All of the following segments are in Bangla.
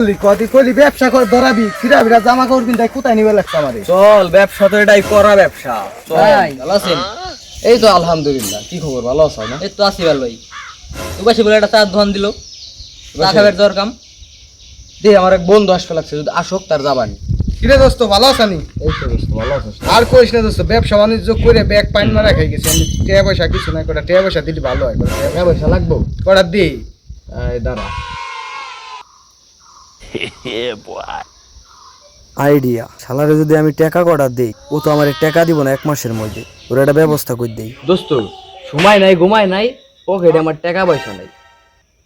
কলি ব্যবসা করে ধরাবি ফিরা জামা কাপড় কিনতে কোথায় নিবে লাগছে আমারে। চল ব্যবসা তো এটাই করা ব্যবসা। ভাই ভালো আছেন? এই তো আলহামদুলিল্লাহ। কি খবর, ভালো আছো না? এই তো আছি ভালোই। উপাসী বলে একটা চা ধন দিল, চা খাবার দরকার। দে আমার এক বন্ধু আসতে লাগছে, যদি আসুক তার যাবানি। কিরে দোস্ত ভালো আছানি? এই তো দোস্ত ভালো আছিস? আর কইস না দোস্ত, ব্যবসা বাণিজ্য করে ব্যাগ পাইন মারা খাই গেছি আমি। টাকা পয়সা কিছু নাই, কটা টাকা পয়সা দিলে ভালো হয়। টাকা পয়সা লাগবো? কটা দি এই দাঁড়া। আইডিয়া, শালারে যদি আমি টাকা কটা দেই, ও তো আমার টাকা দিব না 1 মাসের মধ্যে। ওর একটা ব্যবস্থা করে দেই। দোস্ত সময় নাই, ঘুমাই নাই, পকেটে আমার টাকা পয়সা নাই।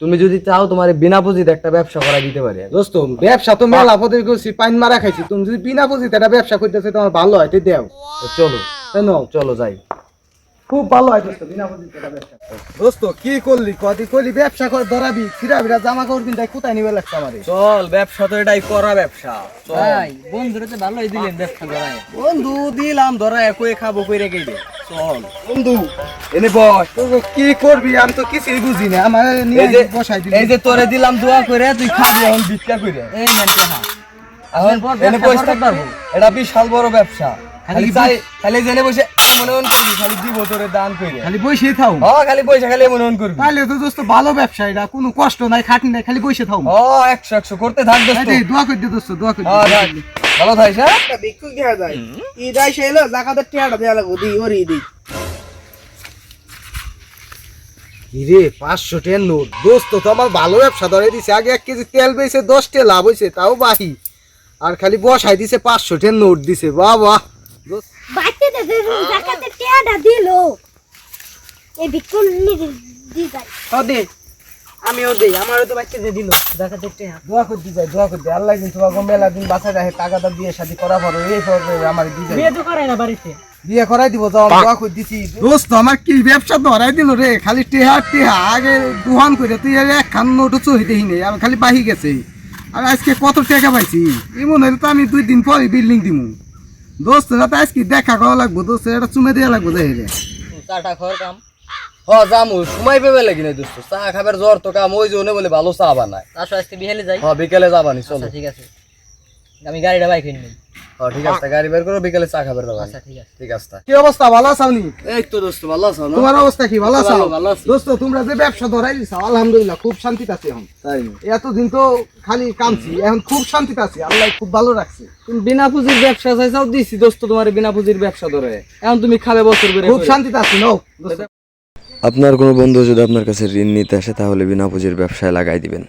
তুমি যদি চাও তোমার বিনা পুঁজিতে একটা ব্যবসা করা দিতে পারি। দোস্ত ব্যবসা তো মেলা পদের করছি, পাইন মারা খাইছি। তুমি যদি বিনা পুঁজিতে একটা ব্যবসা করতেছে তোমার ভালো হয়, তুই দেও। চলো কেন? চলো যাই। খুব ভালো হয় দোস্ত, বিনা পুঁজিতে একটা ব্যবসা। দোস্ত কি করলি? কলি ব্যবসা করে ধরাবি ফিরা জামা কাপড় কিনতে কোথায় নিবে লাগছে আমারে। চল ব্যবসা তো এটাই করা ব্যবসা। ভাই বন্ধুরা তো ভালোই দিলেন ব্যবসা করায়। বন্ধু দিলাম ধরা একই খাবো কই রেখে দে। চল বন্ধু এনে বস। তো কি করবি? আমি তো কিছুই বুঝি না, আমার নিয়ে বসাই দিবি। এই যে তোরে দিলাম দোয়া করে, তুই খাবি এখন ভিক্ষা করে। এই নেন টাকা। এখন এরপর এনে ব্যবসা বসে করতে পারবো। এটা বিশাল বড় ব্যবসা। খালি খালি চাই, খালি জেনে বসে মনে মন করবি, খালি দিব তোরে দান করে। খালি বসে থাও। হ্যাঁ খালি পয়সা খালি মনে মন করবি। তাহলে তো দোস্ত ভালো ব্যবসা, এটা কোনো কষ্ট নাই, খাটনি নাই, খালি বসে থাও। ও 100 করতে থাক দোস্ত। দোয়া করে দে দোস্ত, দোয়া করে হ্যাঁ থাক, ভালো থাকিস। হ্যাঁ ভিক্ষুক দেওয়া যায় ঈদ আইসে এলো জাকাতের টিয়াটা দেওয়া লাগবো দিই ওর ঈদ রে 500 টাকার নোট। দোস্ত তো আমার ভালো ব্যবসা ধরে দিছে। আগে 1 কেজি তেল বেচে 10 টাকা লাভ হয়েছে, তাও বাহি। আর খালি বসাই দিছে 500 টাকার নোট দিছে। বাহ বাহ। বাচ্চাটা জাকাতের টিয়াটা দিল, এই ভিক্ষুক দি যায়। দে আমিও দেই, আমারও তো বাচ্চা দিয়ে দিল জাকাতের টিয়া। দোয়া করে দি যায়, দোয়া করে দি। আল্লাহ কিন্তু তোমাকে মেলা দিন বাঁচা রাখে, টাকাটা দিয়ে শাদি করা পড়ো। এই পড়বে আমার দি যায়। বিয়ে তো করে না বাড়িতে। বিয়ে করাই দিব, যাও দোয়া করে দিছি। দোস্ত আমার কি ব্যবসা ধরাই দিল রে, খালি টেহা টেহা। আগে দুহান করে তুই একখান নোটও চহিতেই নেই, আমি খালি বাহি গেছে। আর আজকে কত টাকা পাইছি এমন হইলে তো আমি 2 দিন পরে বিল্ডিং দিমু। দোস্ত তো আজকে দেখা করা লাগবো, দোস্ত এটা চুমে দেওয়া লাগবো। যাই রে চাটা খাওয়ার কাম। হ্যাঁ যামু, সময় পেবে লাগি না দোস্ত। চা খাবার জ্বর তো কাম, ওই জন্য বলে ভালো চা বানায়। আসো আজকে বিহেলে যাই। হ্যাঁ বিকেলে যাবানি, চলো। আচ্ছা ঠিক আছে, আমি গাড়িটা বাইক নিই। হ্যাঁ ঠিক আছে, গাড়ি বের করো, বিকেলে চা খাবার যাবানি। আচ্ছা ঠিক আছে। ঠিক আছে। কি অবস্থা? ভালো আছো নি? এই তো দোস্ত ভালো আছো না? তোমার অবস্থা কি? ভালো আছো? ভালো আছি। দোস্ত তোমরা যে ব্যবসা ধরাই দিছো, আলহামদুলিল্লাহ খুব শান্তিতে আছি এখন। তাই এতদিন তো খালি কামছি, এখন খুব শান্তিতে আছি। আল্লাহ খুব ভালো রাখছে। তুমি বিনা পুঁজির ব্যবসা চাইছাও, দিছি দোস্ত তোমার বিনা পুঁজির ব্যবসা ধরে। এখন তুমি খাবে বছর করে। খুব শান্তিতে আছি। নাও দোস্ত। আপনার কোনো বন্ধু যদি আপনার কাছে ঋণ নিতে আসে, তাহলে বিনা পুঁজির ব্যবসায় লাগাই দিবেন।